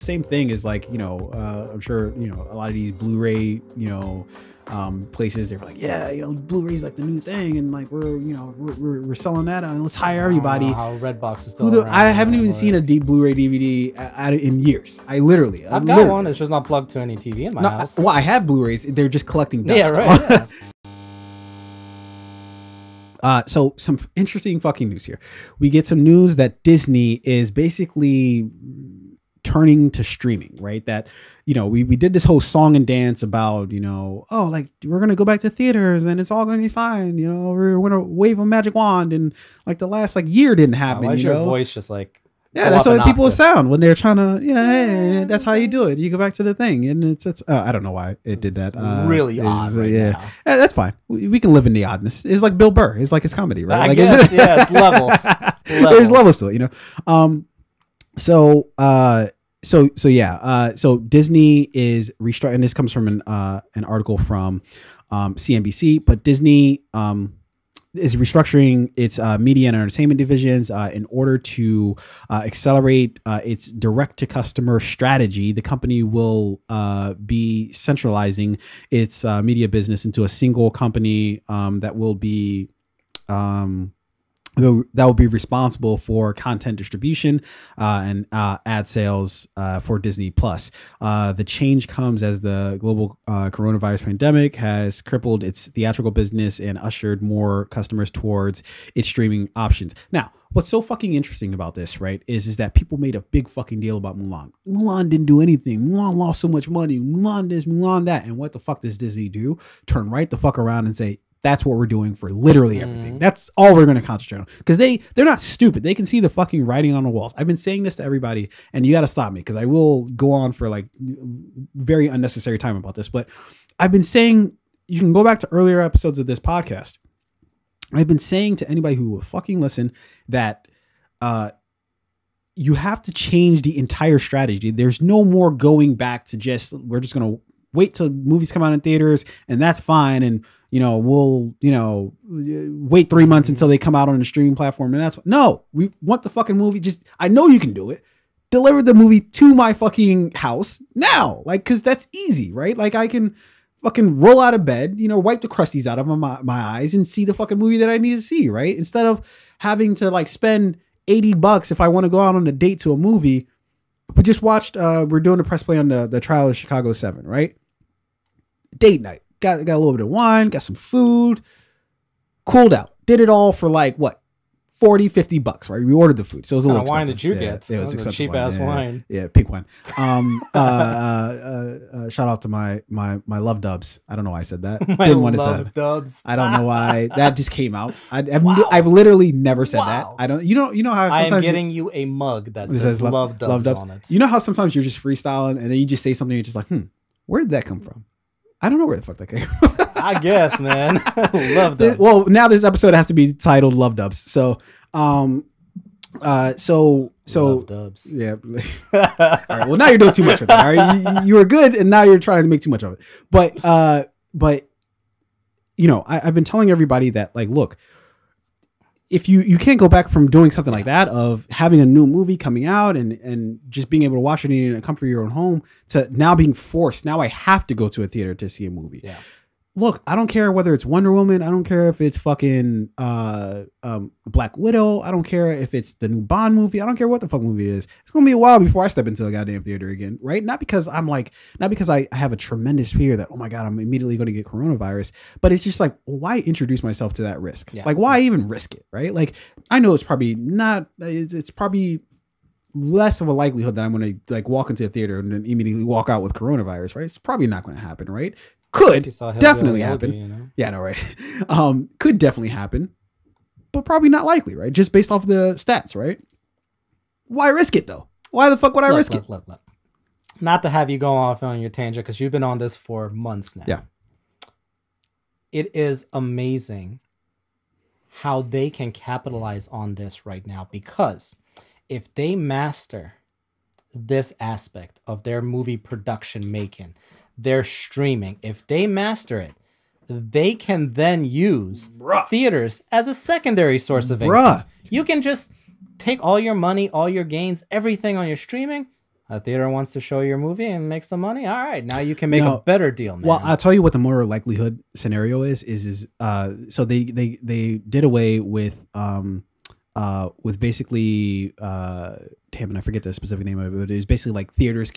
same thing as like, I'm sure, a lot of these Blu-ray, places, they were like, yeah, Blu-ray's like the new thing, and like we're selling that, and let's hire everybody. How Redbox is still around. I haven't even seen a Blu-ray DVD in years. I've got one. It's just not plugged to any TV in my house. Well, I have Blu-rays. They're just collecting dust. Yeah, right. So some interesting fucking news here. We get some news that Disney is basically turning to streaming, right? That, we did this whole song and dance about, oh, like we're going to go back to theaters and it's all going to be fine. We're going to wave a magic wand, and like the last year didn't happen. Why is your voice just like, yeah, that's what people sound when they're trying to, hey, that's how you do it. You go back to the thing, and it's I don't know why it did that. Really odd right now. That's fine. We can live in the oddness. It's like Bill Burr. It's like his comedy, right? I guess, it's levels. There's levels to it, So Disney is restructuring. And this comes from an article from CNBC, but Disney is restructuring its media and entertainment divisions in order to accelerate its direct-to-customer strategy. The company will be centralizing its media business into a single company that will be responsible for content distribution and ad sales for Disney Plus. The change comes as the global coronavirus pandemic has crippled its theatrical business and ushered more customers towards its streaming options. Now, what's so fucking interesting about this, right, is that people made a big fucking deal about Mulan. Mulan didn't do anything. Mulan lost so much money. Mulan this, Mulan that. And what the fuck does Disney do? Turn right the fuck around and say, that's what we're doing for literally everything. That's all we're going to concentrate on, because they're not stupid. They can see the fucking writing on the walls. I've been saying this to everybody, and you got to stop me because I will go on for like very unnecessary time about this. But I've been saying, you can go back to earlier episodes of this podcast. I've been saying to anybody who will fucking listen that you have to change the entire strategy. There's no more going back to we're just going to wait till movies come out in theaters and that's fine. And, we'll, wait 3 months until they come out on the streaming platform. And that's no, we want the fucking movie. I know you can do it. Deliver the movie to my fucking house now. Like, cause that's easy, right? Like I can fucking roll out of bed, wipe the crusties out of my eyes and see the fucking movie that I need to see. Right. Instead of having to like spend $80 if I want to go out on a date to a movie. We just watched, we're doing a press play on the Trial of Chicago 7, right? Date night. Got a little bit of wine, got some food, cooled out. Did it all for like what? $40-$50, right? We ordered the food, so it was a little expensive. Wine did you get? It was expensive. Cheap ass wine. Yeah, pink wine. Shout out to my love dubs. I don't know why I said that. Didn't want to say that. Dubs. I don't know why that just came out. I've literally never said that. I don't. You know how sometimes I am getting you a mug that says love dubs on it. You know how sometimes you're just freestyling and then you just say something, you're just like, where did that come from? I don't know where the fuck that came from. I guess, man. Love dubs. Well, now this episode has to be titled Love Dubs. So, Love dubs. Yeah. All right. Well, now you're doing too much with that. All right. You were good, and now you're trying to make too much of it. But I've been telling everybody that, like, look, if you can't go back from doing something like that, of having a new movie coming out and just being able to watch it in the comfort of your own home, to now being forced. Now I have to go to a theater to see a movie. Yeah. Look, I don't care whether it's Wonder Woman. I don't care if it's fucking Black Widow. I don't care if it's the new Bond movie. I don't care what the fuck movie it is. It's gonna be a while before I step into a goddamn theater again, right? Not because I have a tremendous fear that, oh my God, I'm immediately going to get coronavirus, but it's just like, why introduce myself to that risk? Yeah. Like, why even risk it, right? Like, I know it's probably not. It's probably less of a likelihood that I'm going to like walk into a theater and then immediately walk out with coronavirus, right? It's probably not going to happen, right? Could definitely happen. Yeah, no, right. Could definitely happen, but probably not likely, right? Just based off the stats, right? Why risk it though? Why the fuck would I risk it? Look. Not to have you go off on your tangent, because you've been on this for months now. Yeah. It is amazing how they can capitalize on this right now, because if they master this aspect of their movie production making, their streaming, if they master it, they can then use theaters as a secondary source of income. You can just take all your money, all your gains, everything on your streaming, A theater wants to show your movie and make some money. All right, now you can make a better deal, man. Well, I'll tell you what the more likelihood scenario is so they did away with basically damn it, I forget the specific name of it. It was basically like theaters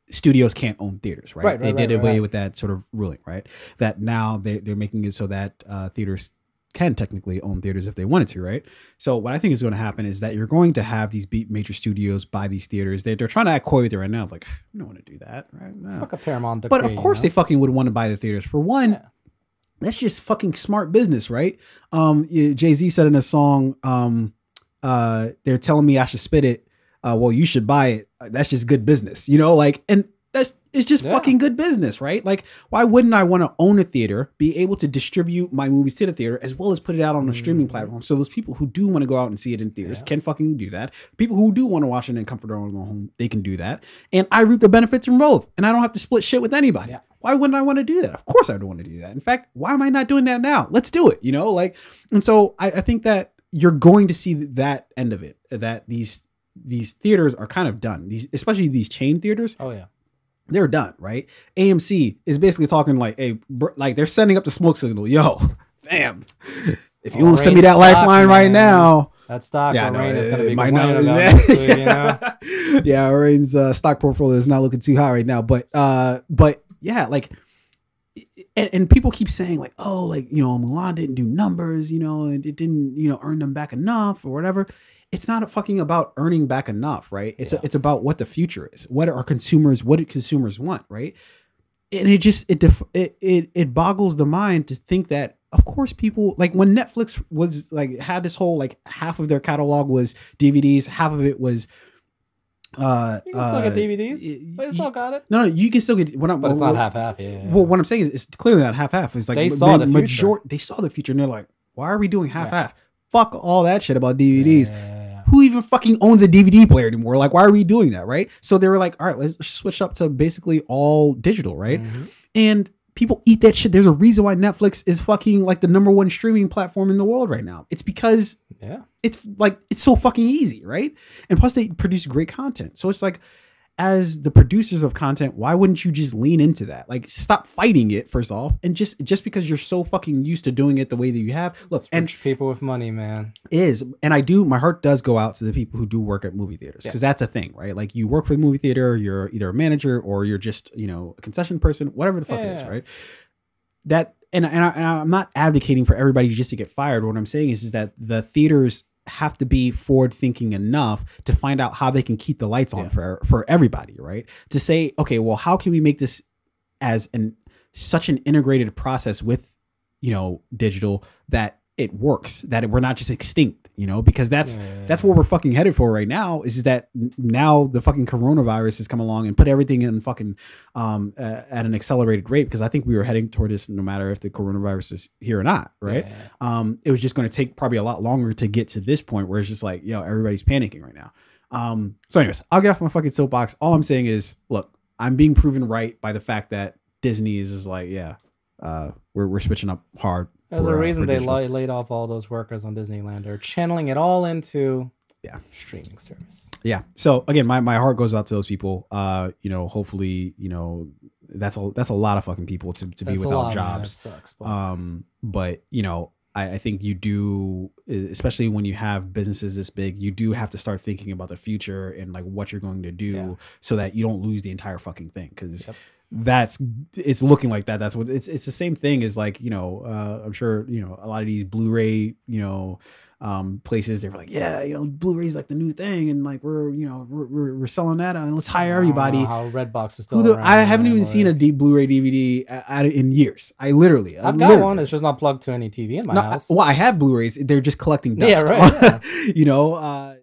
studios can't own theaters, right? They did away with that sort of ruling, right? That now they're making it so that theaters can technically own theaters if they wanted to, right? So what I think is going to happen is that you're going to have these major studios buy these theaters. They're trying to act coy with it right now, like, we don't want to do that, right? No. Fuck a Paramount. But of course they fucking would want to buy the theaters. For one, that's just fucking smart business, right? Jay-Z said in a song, they're telling me I should spit it. Well, you should buy it. That's just good business, you know, like, and it's just fucking good business, right? Like, why wouldn't I want to own a theater, be able to distribute my movies to the theater, as well as put it out on a streaming platform? So those people who do want to go out and see it in theaters can fucking do that. People who do want to watch it in comfort of their own home, they can do that. And I reap the benefits from both. And I don't have to split shit with anybody. Yeah. Why wouldn't I want to do that? Of course I would want to do that. In fact, why am I not doing that now? Let's do it, you know? Like, and so I think that you're going to see that end of it, that these theaters are kind of done. Especially these chain theaters. Oh yeah. They're done, right? AMC is basically talking like, hey, like they're sending up the smoke signal. Yo, fam, if you don't send me that lifeline right now, that stock, yeah, Rain is going to be might not. next week, you know? Yeah, Rain's stock portfolio is not looking too high right now, but yeah, like, and people keep saying like, oh, like, you know, Mulan didn't do numbers, you know, and it didn't, you know, earn them back enough or whatever. It's not fucking about earning back enough, right? It's it's about what the future is. What do consumers want, right? And it boggles the mind to think that, of course, people, like when Netflix was like had this whole like half of their catalog was DVDs, half of it was you can still get DVDs, but you still got it. No, you can still get. But it's not half. Yeah. Well, what I'm saying is, it's clearly not half. It's like they saw the future. They saw the future, and they're like, "Why are we doing half?" Fuck all that shit about DVDs. Yeah. Who even fucking owns a DVD player anymore? Like, why are we doing that, right? So they were like, all right, let's switch up to basically all digital, right? Mm-hmm. And people eat that shit. There's a reason why Netflix is fucking like the #1 streaming platform in the world right now. It's because it's like, it's so fucking easy, right? And plus they produce great content. So it's like, as the producers of content, why wouldn't you just lean into that? Like, stop fighting it, first off, and just because you're so fucking used to doing it the way that you have. Look, and people with money, man, it is, and my heart does go out to the people who do work at movie theaters, because that's a thing, right? Like, you work for the movie theater, you're either a manager or you're just, you know, a concession person, whatever the fuck it is, right? That and I'm not advocating for everybody just to get fired. What I'm saying is that the theaters have to be forward thinking enough to find out how they can keep the lights on for everybody, right? To say, okay, well, how can we make this as such an integrated process with, you know, digital, that it works, that we're not just extinct, you know, because that's what we're fucking headed for right now, is that now the fucking coronavirus has come along and put everything in fucking at an accelerated rate, because I think we were heading toward this no matter if the coronavirus is here or not, right? It was just going to take probably a lot longer to get to this point where it's just like, yo, everybody's panicking right now. So anyways, I'll get off my fucking soapbox. All I'm saying is, look, I'm being proven right by the fact that Disney is just like, we're switching up hard. There's a reason they laid off all those workers on Disneyland. They're channeling it all into streaming service. Yeah. So again, my heart goes out to those people. You know, hopefully, you know, that's a lot of fucking people to be without jobs. Man, that sucks, but you know, I think you do, especially when you have businesses this big, you do have to start thinking about the future and like what you're going to do so that you don't lose the entire fucking thing. Because it's looking like that. That's what it's the same thing as, like, you know, I'm sure, you know, a lot of these Blu-ray, you know, places, they were like, yeah, you know, Blu-ray's like the new thing, and like we're selling that, and let's hire everybody. I don't know how Redbox is still around. I haven't even seen a Blu-ray DVD in years. I've got one. It's just not plugged to any TV in my house. Well, I have Blue's. They're just collecting dust. Yeah, right. You know.